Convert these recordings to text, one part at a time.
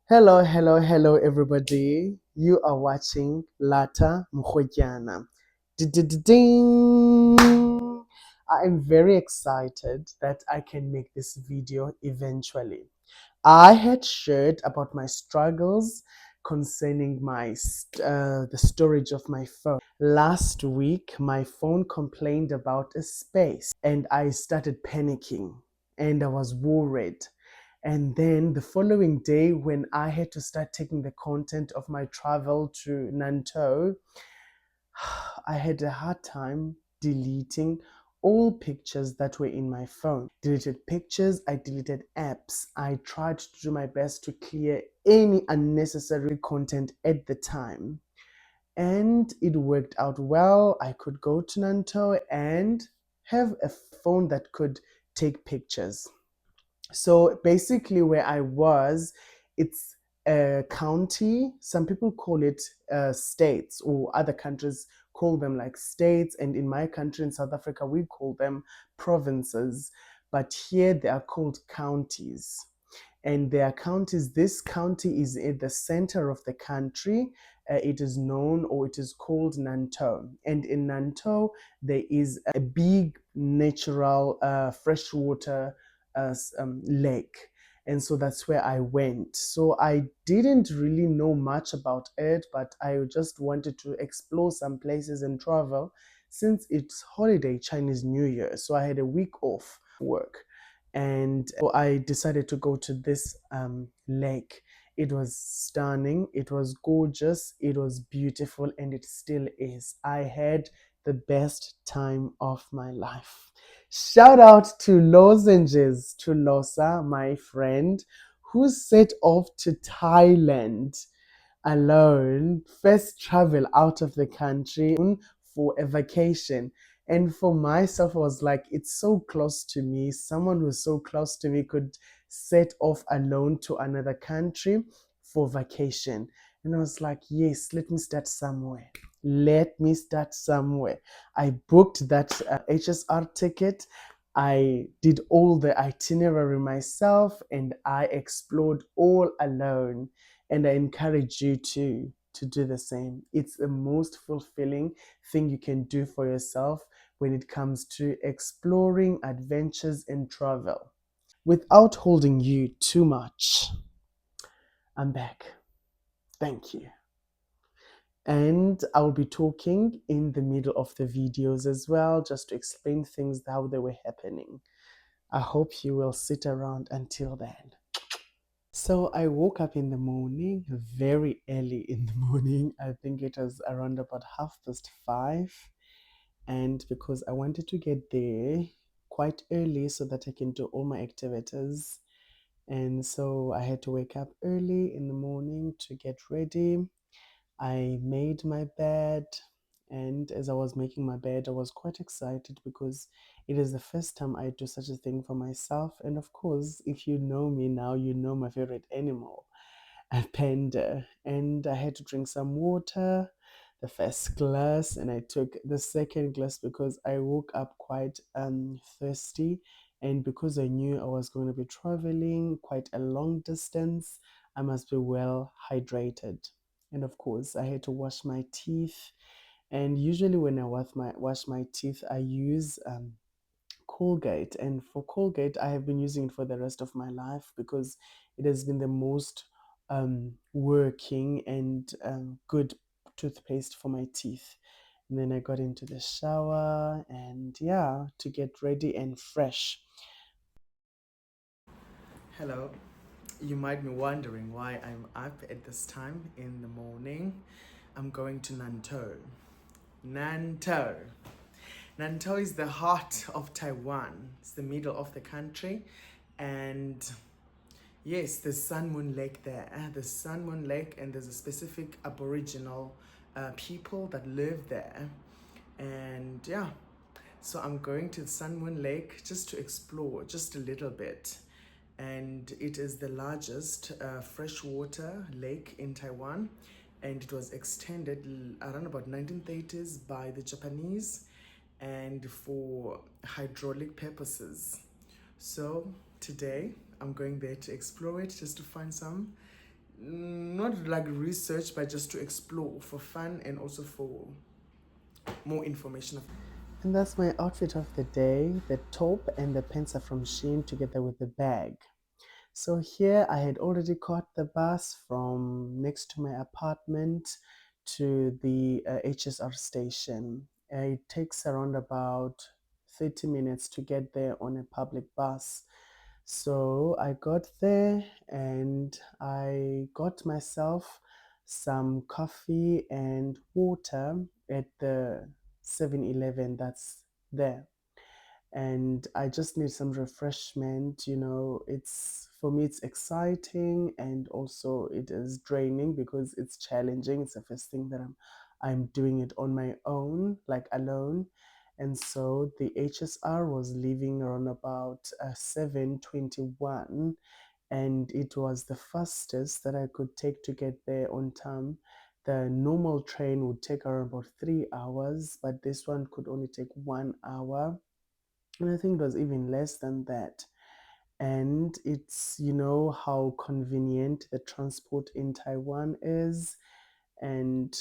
Hello, hello, hello, everybody. You are watching Lata Mkhojana. Ding! I am very excited that I can make this video eventually. I had shared about my struggles concerning the storage of my phone. Last week, my phone complained about a space, and I started panicking, and I was worried. And then the following day, when I had to start taking the content of my travel to Nantou, I had a hard time deleting all pictures that were in my phone. Deleted pictures, I deleted apps. I tried to do my best to clear any unnecessary content at the time. And it worked out well. I could go to Nantou and have a phone that could take pictures. So basically, where I was, it's a county. Some people call it states, or other countries call them like states. And in my country, in South Africa, we call them provinces. But here they are called counties. And their counties, this county is at the center of the country. It is known, or it is called Nantou. And in Nantou, there is a big natural freshwater lake. And so that's where I went. So I didn't really know much about it, but I just wanted to explore some places and travel since it's holiday, Chinese New Year. So I had a week off work. And so I decided to go to this lake. It was stunning, it was gorgeous, it was beautiful, and it still is. I had the best time of my life. Shout out to Lozenges, to Losa, my friend, who set off to Thailand alone, first travel out of the country for a vacation. And for myself, I was like, it's so close to me. Someone who's so close to me could set off alone to another country for vacation. And I was like, yes, let me start somewhere. Let me start somewhere. I booked that HSR ticket. I did all the itinerary myself, and I explored all alone. And I encourage you to do the same. It's the most fulfilling thing you can do for yourself when it comes to exploring adventures and travel. Without holding you too much, I'm back. Thank you. And I'll be talking in the middle of the videos as well, just to explain things how they were happening. I hope you will sit around until then. So I woke up in the morning, very early in the morning. I think it was around about 5:30. And because I wanted to get there quite early so that I can do all my activities. And so I had to wake up early in the morning to get ready. I made my bed, and as I was making my bed, I was quite excited because it is the first time I do such a thing for myself. And of course, if you know me now, you know my favorite animal, a panda. And I had to drink some water, the first glass, and I took the second glass because I woke up quite thirsty. And because I knew I was going to be traveling quite a long distance, I must be well hydrated. And of course, I had to wash my teeth. And usually, when I wash my teeth, I use Colgate. And for Colgate, I have been using it for the rest of my life because it has been the most working and good toothpaste for my teeth. And then I got into the shower and yeah, to get ready and fresh. Hello. You might be wondering why I'm up at this time in the morning. I'm going to Nantou. Nantou. Nantou is the heart of Taiwan. It's the middle of the country. And yes, there's Sun Moon Lake there. There's Sun Moon Lake, and there's a specific Aboriginal people that live there. And yeah, so I'm going to Sun Moon Lake just to explore just a little bit. And it is the largest freshwater lake in Taiwan, and it was extended around about 1930s by the Japanese and for hydraulic purposes. So today I'm going there to explore it just to find some not like research, but just to explore for fun and also for more information. And that's my outfit of the day. The top and the pants are from Shein together with the bag. So here I had already caught the bus from next to my apartment to the HSR station. It takes around about 30 minutes to get there on a public bus. So I got there and I got myself some coffee and water at the 7-Eleven that's there. And I just need some refreshment. It's for me, it's exciting and also it is draining because it's challenging. It's the first thing that I'm doing it on my own, like alone. And so the HSR was leaving around about 7:21, and it was the fastest that I could take to get there on time. The normal train would take around about 3 hours, but this one could only take 1 hour, and I think it was even less than that. And it's, how convenient the transport in Taiwan is. And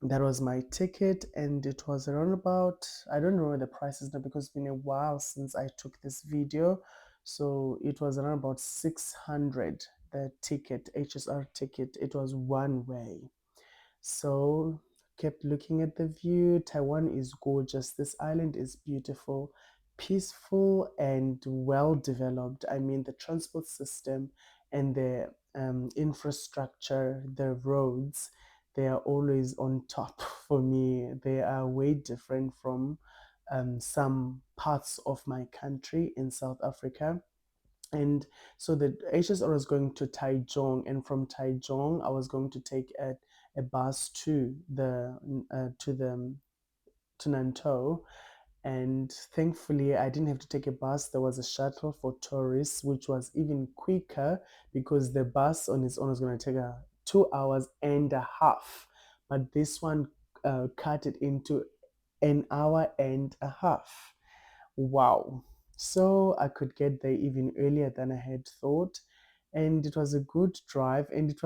that was my ticket, and it was around about, I don't know the prices now because it's been a while since I took this video. So it was around about 600, the ticket, HSR ticket. It was one way. So kept looking at the view. Taiwan is gorgeous. This island is beautiful, peaceful, and well developed. I mean, the transport system and the infrastructure, the roads, they are always on top for me. They are way different from some parts of my country in South Africa. And so the HSR was going to Taichung, and from Taichung, I was going to take a bus to Nantou. And thankfully, I didn't have to take a bus. There was a shuttle for tourists, which was even quicker because the bus on its own was going to take 2 hours and a half. But this one cut it into an hour and a half. Wow. So I could get there even earlier than I had thought. And it was a good drive. And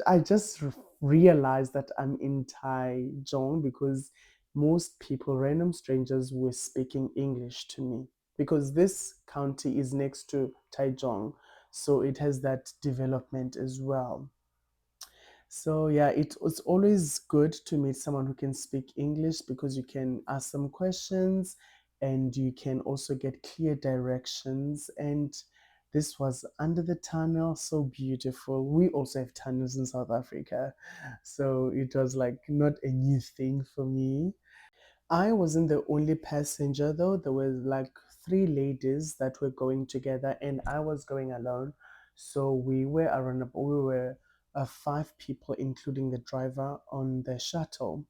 I just realized that I'm in Taichung because most people, random strangers, were speaking English to me because this county is next to Taichung. So it has that development as well. So yeah, it was always good to meet someone who can speak English because you can ask some questions and you can also get clear directions. And this was under the tunnel, so beautiful. We also have tunnels in South Africa, so it was like not a new thing for me. I wasn't the only passenger though. There were like three ladies that were going together, and I was going alone. So we were five people, including the driver, on the shuttle.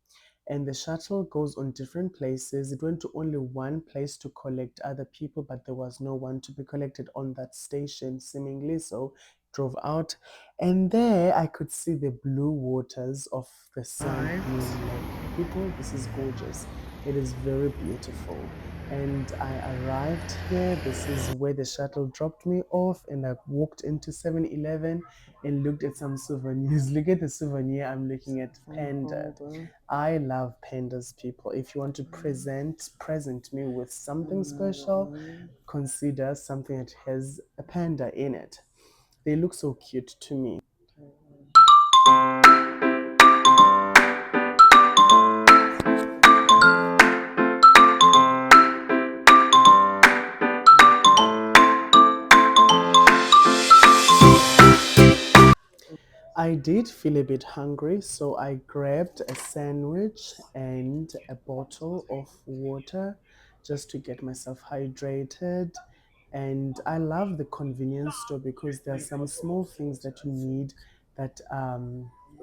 And the shuttle goes on different places. It went to only one place to collect other people, but there was no one to be collected on that station, seemingly. So drove out, and there I could see the blue waters of the Sand Dune Lake. People, this is gorgeous. It is very beautiful. And I arrived here. This is where the shuttle dropped me off, and I walked into 7-Eleven and looked at some souvenirs. Look at the souvenir I'm looking at, panda. I love pandas, people. If you want to present me with something special, consider something that has a panda in it. They look so cute to me. I did feel a bit hungry, so I grabbed a sandwich and a bottle of water just to get myself hydrated. And I love the convenience store because there are some small things that you need that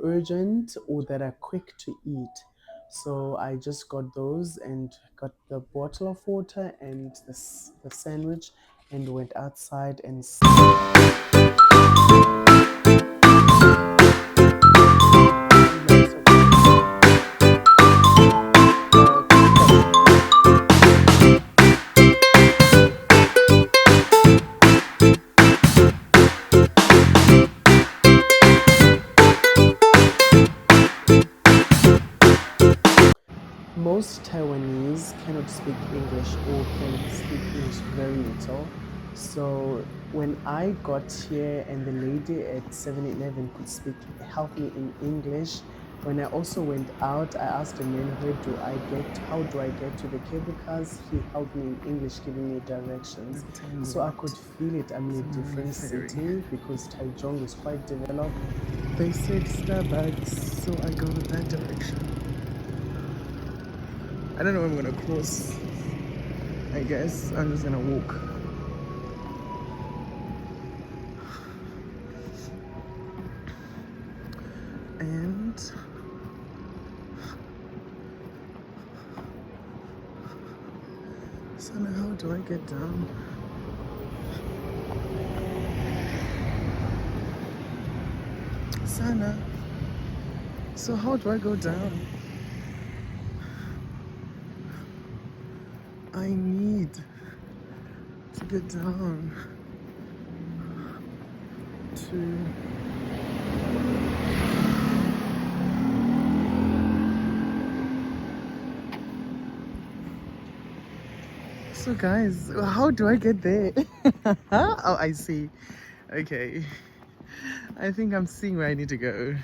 urgent or that are quick to eat. So I just got those and got the bottle of water and the sandwich and went outside and most Taiwanese cannot speak English or can speak English very little. So when I got here and the lady at 7-Eleven could help me in English, when I also went out, I asked the man, how do I get to the cable cars? He helped me in English, giving me directions. So I could feel it. I'm in a different city because Taichung is quite developed. They said Starbucks, so I go that direction. I don't know if I'm gonna cross. I guess I'm just gonna walk. And so now how do I get down? Sana, so how do I go down? I need to get down to so guys, how do I get there? Oh, I see. Okay, I think I'm seeing where I need to go.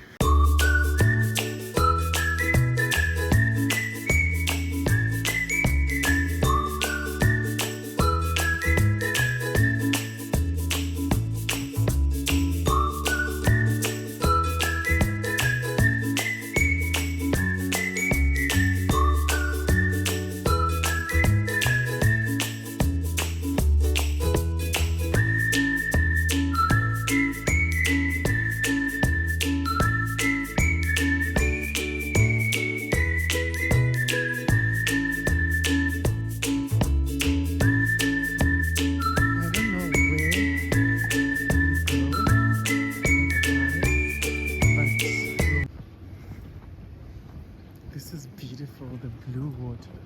This is beautiful, the blue water.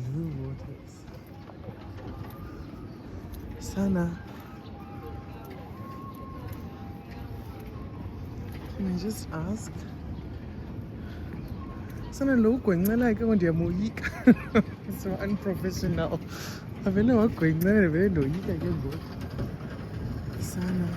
Blue waters. Sana, can I just ask? Sana lo kwengcela ke ndiyamoyika. So unprofessional. Avele wakwengcela vele ndoyika ke ngoku. Sana.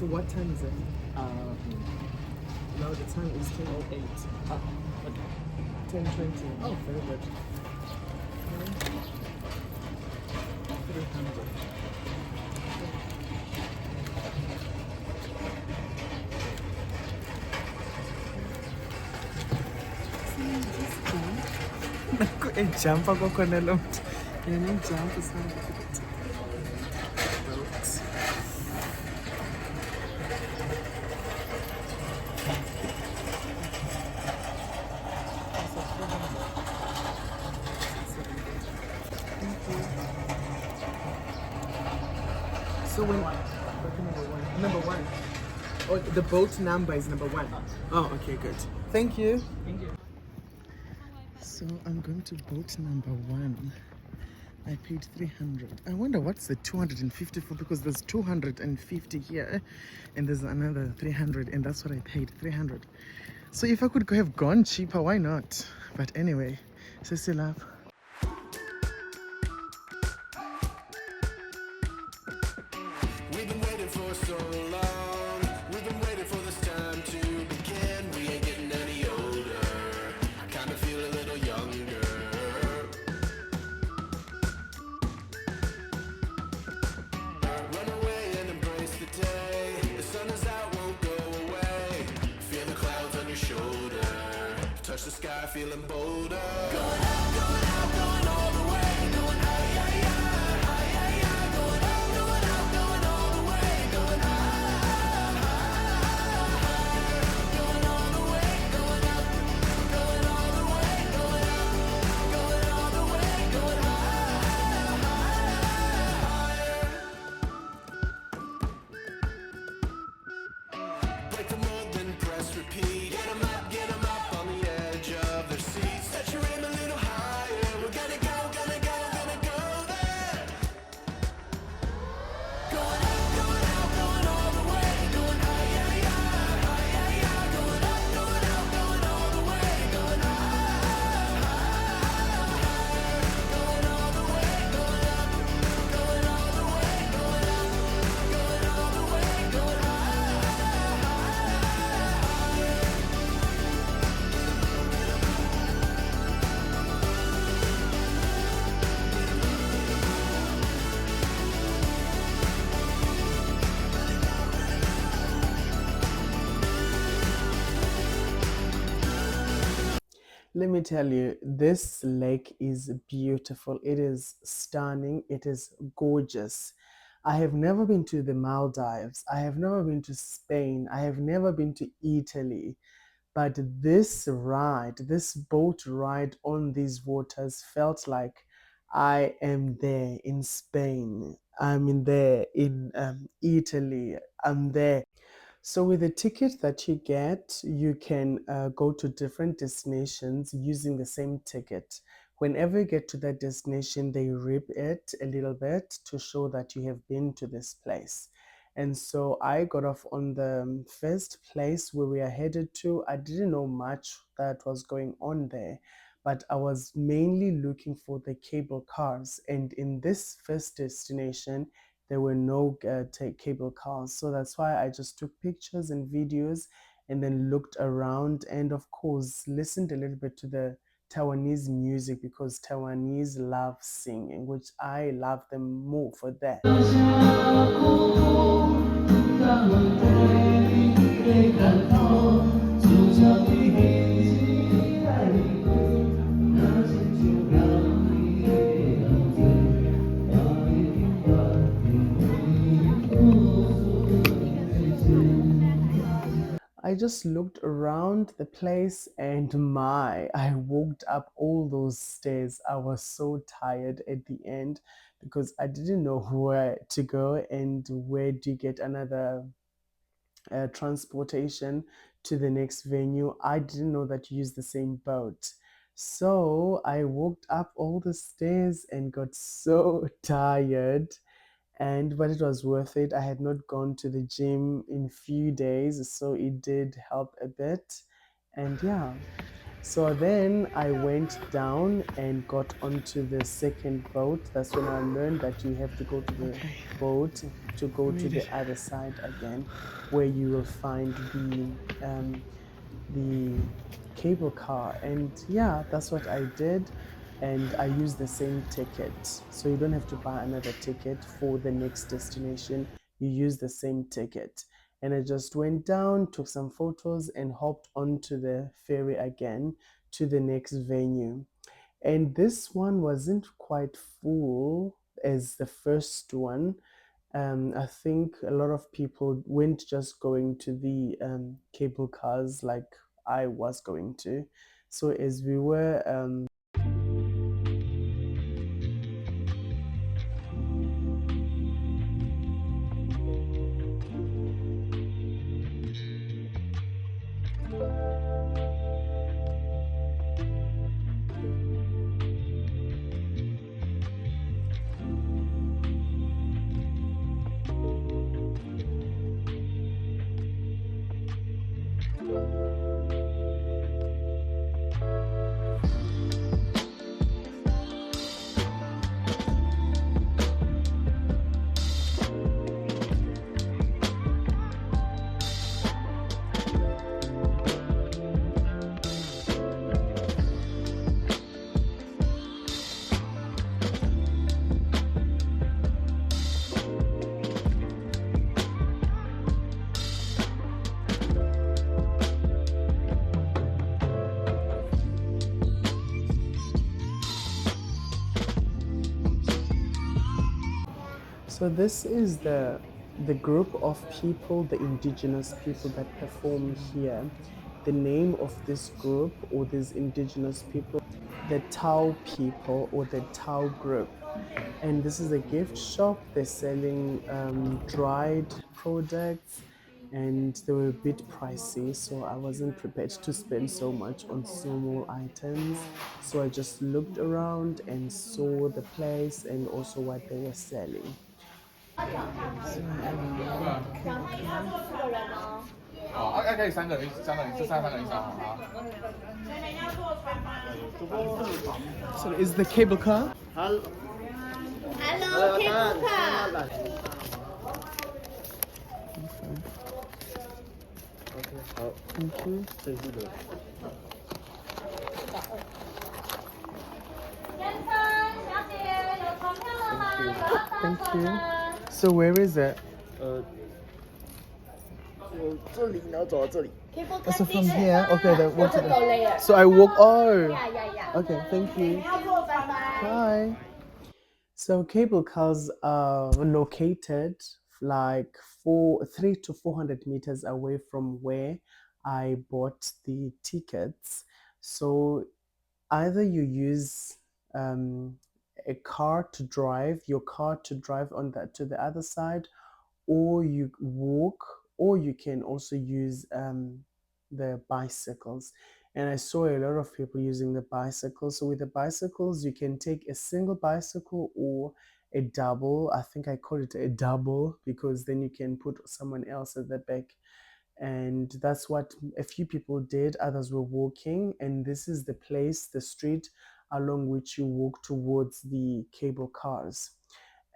So what time is it? Now the time is 10:08. Okay. 10:20. Oh, very good. 300. Jump ako na lang. Yan yung jump is not good. So when number one. Oh, the boat number is number 1. Oh, okay, good. Thank you. Thank you. So I'm going to boat number 1. I paid 300. I wonder what's the 250 for, because there's 250 here and there's another 300, and that's what I paid, 300. So if I could have gone cheaper, why not? But anyway, so still up. We've been waiting for so long. We've been waiting for this time to begin. We ain't getting any older. I kinda feel a little younger. Run away and embrace the day. The sun is out, won't go away. Feel the clouds on your shoulder. Touch the sky, feeling bolder. Going out, going out, going all the way. Going high, high, high, high, high, high. Going out, going out, going all the way. Going high, going all the way. Going up, going all the way. Going up, going all the way. Going Let me tell you, this lake is beautiful. It is stunning. It is gorgeous. I have never been to the Maldives. I have never been to Spain. I have never been to Italy. But this ride, this boat ride on these waters felt like I am there in Spain. I'm in there in Italy. I'm there. So with the ticket that you get, you can go to different destinations using the same ticket. Whenever you get to that destination, they rip it a little bit to show that you have been to this place. And so I got off on the first place where we are headed to. I didn't know much that was going on there, but I was mainly looking for the cable cars. And in this first destination, there were no cable cars. So that's why I just took pictures and videos and then looked around and, of course, listened a little bit to the Taiwanese music because Taiwanese love singing, which I love them more for that. I just looked around the place and I walked up all those stairs. I was so tired at the end because I didn't know where to go and where to get another transportation to the next venue. I didn't know that you use the same boat. So I walked up all the stairs and got so tired, and but it was worth it. I had not gone to the gym in few days, so it did help a bit. And yeah, so then I went down and got onto the second boat. That's when I learned that you have to go to the boat to go to the other side again, where you will find the cable car. And yeah, that's what I did. And I used the same ticket. So you don't have to buy another ticket for the next destination. You use the same ticket. And I just went down, took some photos, and hopped onto the ferry again to the next venue. And this one wasn't quite full as the first one. I think a lot of people weren't just going to the cable cars like I was going to. So as we were so this is the group of people, the indigenous people that perform here. The name of this group or these indigenous people, the Tao people or the Tao group. And this is a gift shop. They're selling dried products and they were a bit pricey, so I wasn't prepared to spend so much on small items. So I just looked around and saw the place and also what they were selling. So is the cable car? Hello, cable car. Thank you. Thank you. So where is it? Cable car So from station. here, okay, then walk to Go later. the. So I walk. Oh, Yeah. okay. Thank you. Bye-bye. Bye. So cable cars are located like 300 to 400 meters away from where I bought the tickets. So either you use a car to drive, your car to drive on that to the other side, or you walk, or you can also use the bicycles. And I saw a lot of people using the bicycles. So with the bicycles, you can take a single bicycle or a double. I think I call it a double because then you can put someone else at the back. And that's what a few people did. Others were walking, and this is the place, the street along which you walk towards the cable cars.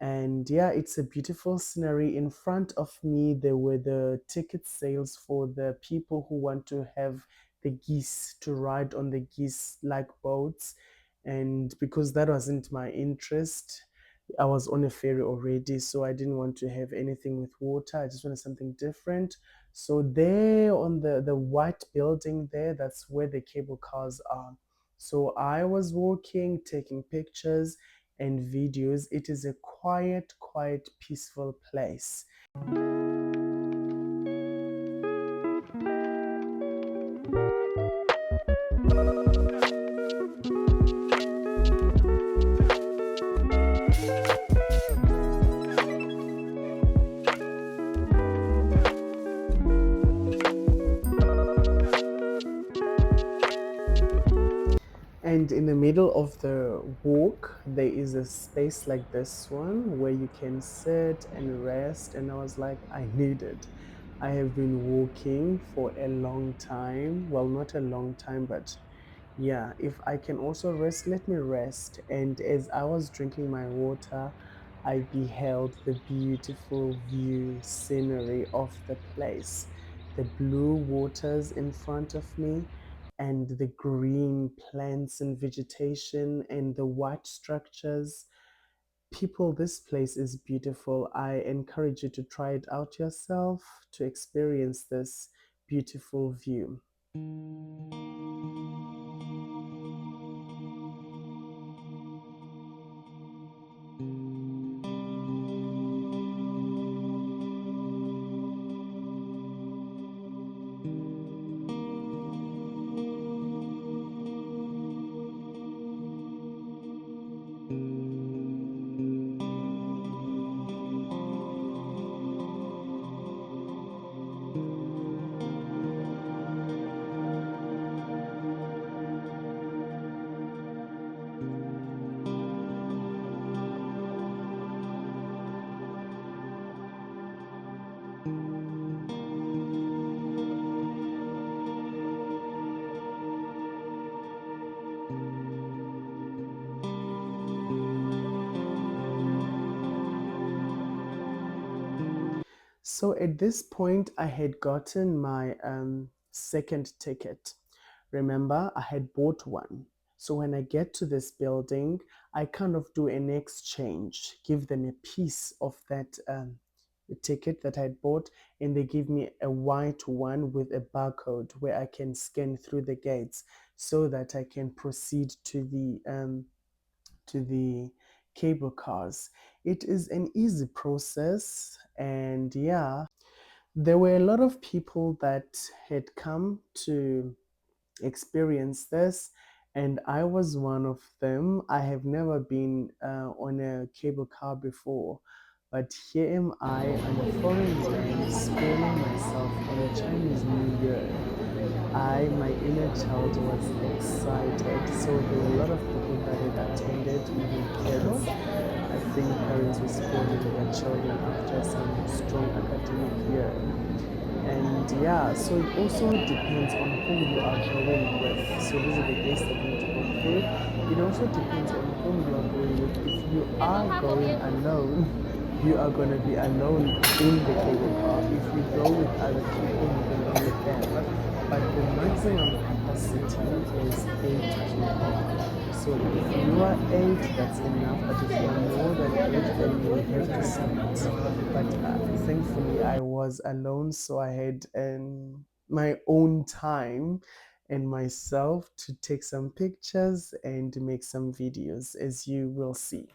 And yeah, it's a beautiful scenery. In front of me there were the ticket sales for the people who want to have the geese, to ride on the geese like boats. And because that wasn't my interest, I was on a ferry already, so I didn't want to have anything with water. I just wanted something different. So there on the white building there, that's where the cable cars are. So I was walking, taking pictures and videos. It is a quiet, peaceful place. And in the middle of the walk, there is a space like this one where you can sit and rest. And I was like, I need it. I have been walking for a long time. Well, not a long time, but yeah, if I can also rest, let me rest. And as I was drinking my water, I beheld the beautiful view, scenery of the place, the blue waters in front of me, and the green plants and vegetation and the white structures. People, this place is beautiful. I encourage you to try it out yourself to experience this beautiful view. So at this point, I had gotten my second ticket. Remember, I had bought one. So when I get to this building, I kind of do an exchange, give them a piece of that ticket that I had bought, and they give me a white one with a barcode where I can scan through the gates so that I can proceed to the cable cars. It is an easy process, and yeah, there were a lot of people that had come to experience this, and I was one of them. I have never been on a cable car before, but here am I on a foreign land, spending myself on a Chinese New Year. My inner child was excited. So there were a lot of people that had attended, even kids. I think parents were spoiling their children after some strong academic year. And yeah, so it also depends on who you are going with. So these are the days that we need to go through. It also depends on whom you are going with. If you are going alone, you are going to be alone in the cable car. If you go with other people, you're going to be with them. But the maximum capacity is 8 people. So if you are 8, that's enough. But if you are more than 8, then you will have to split. But thankfully, I was alone, so I had my own time and myself to take some pictures and make some videos, as you will see.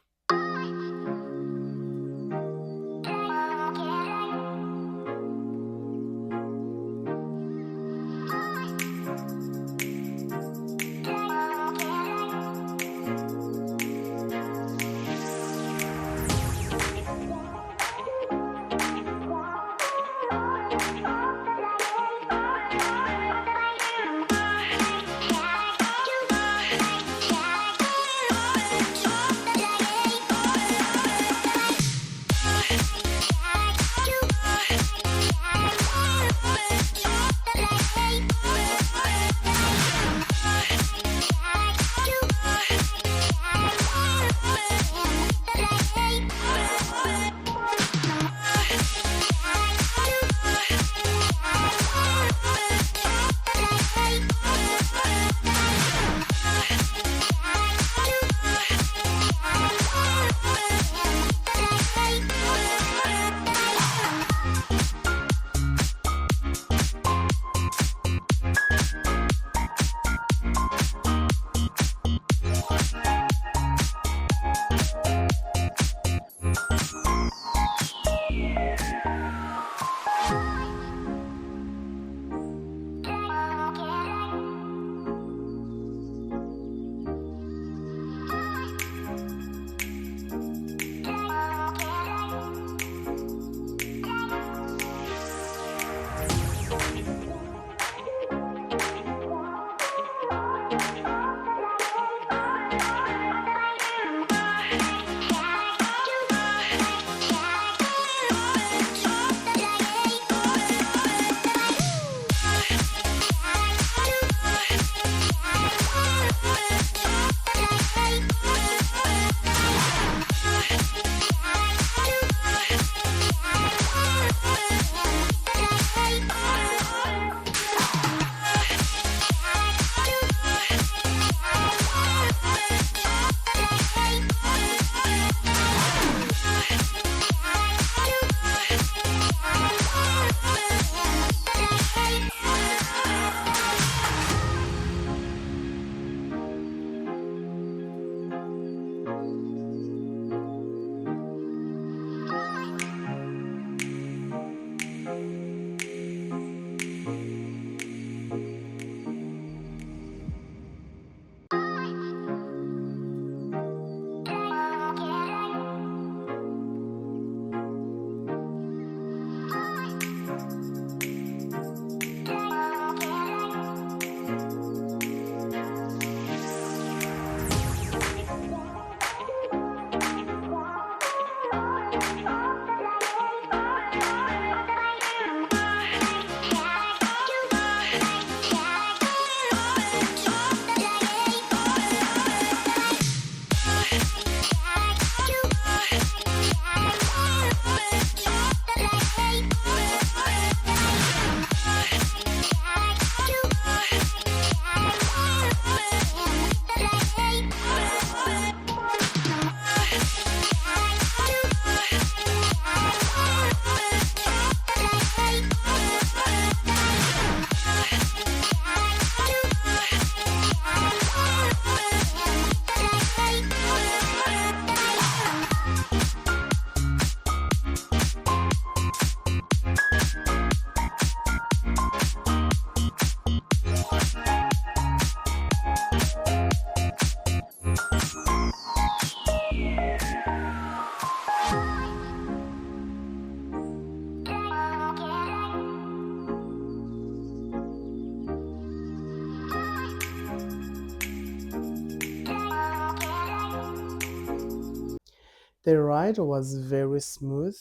The ride was very smooth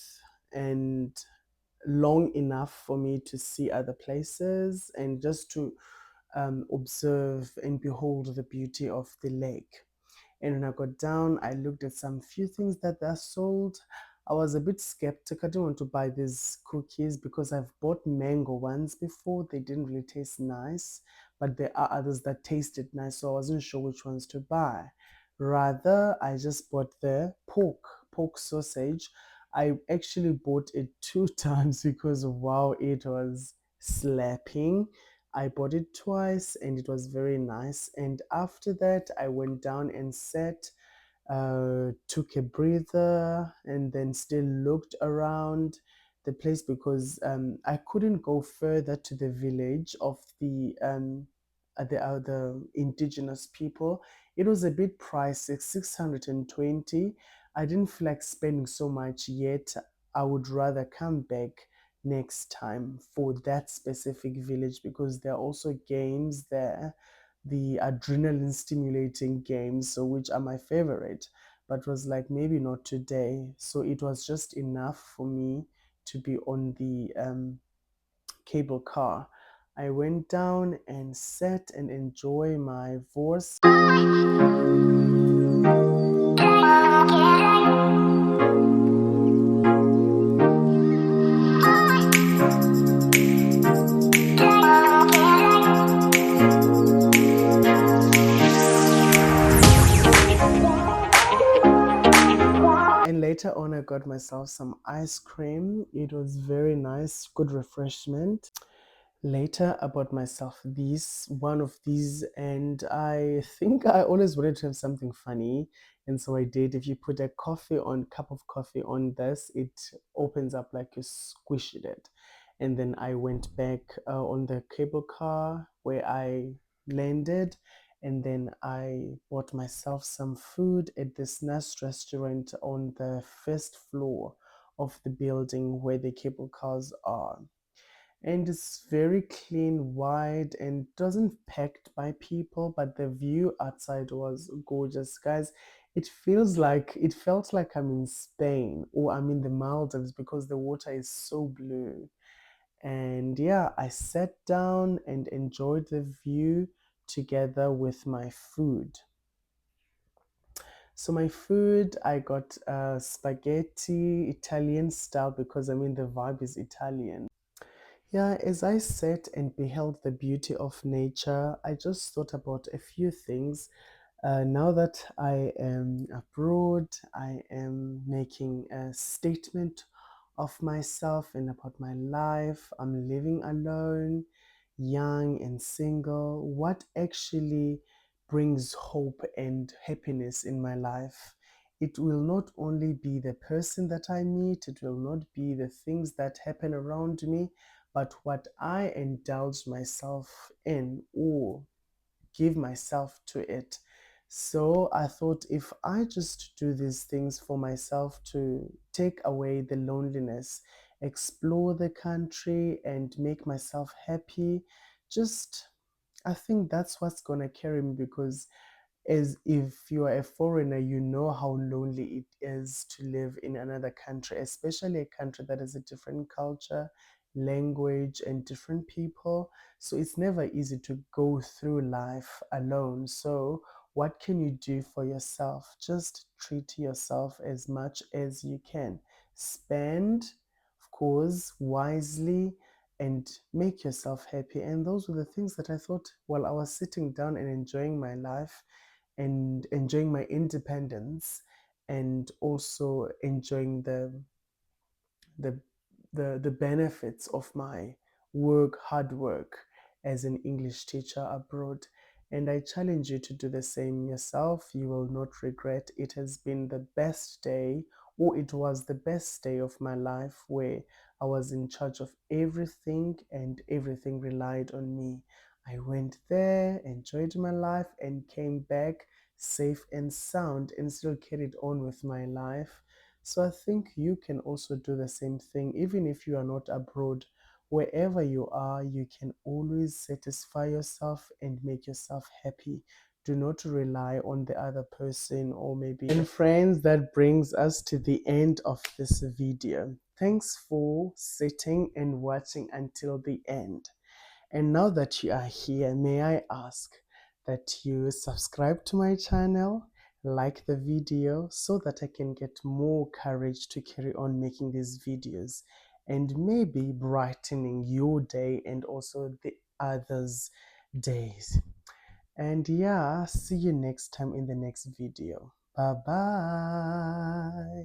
and long enough for me to see other places and just to observe and behold the beauty of the lake. And when I got down, I looked at some few things that are sold. I was a bit skeptic. I didn't want to buy these cookies because I've bought mango ones before. They didn't really taste nice. but there are others that tasted nice, so I wasn't sure which ones to buy. Rather, I just bought the pork sausage. I actually bought it 2 times because wow, it was slapping. I bought it twice and it was very nice. And after that, I went down and sat, took a breather, and then still looked around the place because I couldn't go further to the village of the indigenous people. It was a bit pricey, 620. I didn't feel like spending so much yet. I would rather come back next time for that specific village because there are also games there, the adrenaline stimulating games, so which are my favorite, but was like maybe not today. So it was just enough for me to be on the cable car. I went down and sat and enjoy my voice. And later on, I got myself some ice cream. It was very nice, good refreshment. Later, I bought myself one of these, and I think I always wanted to have something funny, and so I did. If you put a cup of coffee on this, it opens up like you squished it. And then I went back on the cable car where I landed, and then I bought myself some food at this nice restaurant on the first floor of the building where the cable cars are. And it's very clean, wide, and doesn't packed by people, but the view outside was gorgeous, guys. It felt like I'm in Spain or I'm in the Maldives because the water is so blue. And yeah, I sat down and enjoyed the view together with my food. So my food, I got spaghetti Italian style because I mean the vibe is Italian. Yeah, as I sat and beheld the beauty of nature, I just thought about a few things. Now that I am abroad, I am making a statement of myself and about my life. I'm living alone, young and single. What actually brings hope and happiness in my life? It will not only be the person that I meet, it will not be the things that happen around me, but what I indulge myself in or give myself to it. So I thought if I just do these things for myself to take away the loneliness, explore the country, and make myself happy, just I think that's what's gonna carry me because as if you are a foreigner, you know how lonely it is to live in another country, especially a country that has a different culture, language, and different people. So it's never easy to go through life alone. So, what can you do for yourself? Just treat yourself as much as you can. Spend, of course, wisely and make yourself happy. And those were the things that I thought while I was sitting down and enjoying my life and enjoying my independence and also enjoying the the benefits of my hard work as an English teacher abroad. And I challenge you to do the same yourself. You will not regret. It has been the best day, or it was the best day of my life where I was in charge of everything and everything relied on me. I went there, enjoyed my life, and came back safe and sound and still carried on with my life. So I think you can also do the same thing, even if you are not abroad. Wherever you are, you can always satisfy yourself and make yourself happy. Do not rely on the other person or maybe. And friends, that brings us to the end of this video. Thanks for sitting and watching until the end. And now that you are here, may I ask that you subscribe to my channel, like the video so that I can get more courage to carry on making these videos and maybe brightening your day and also the others days. And yeah, see you next time in the next video. Bye bye.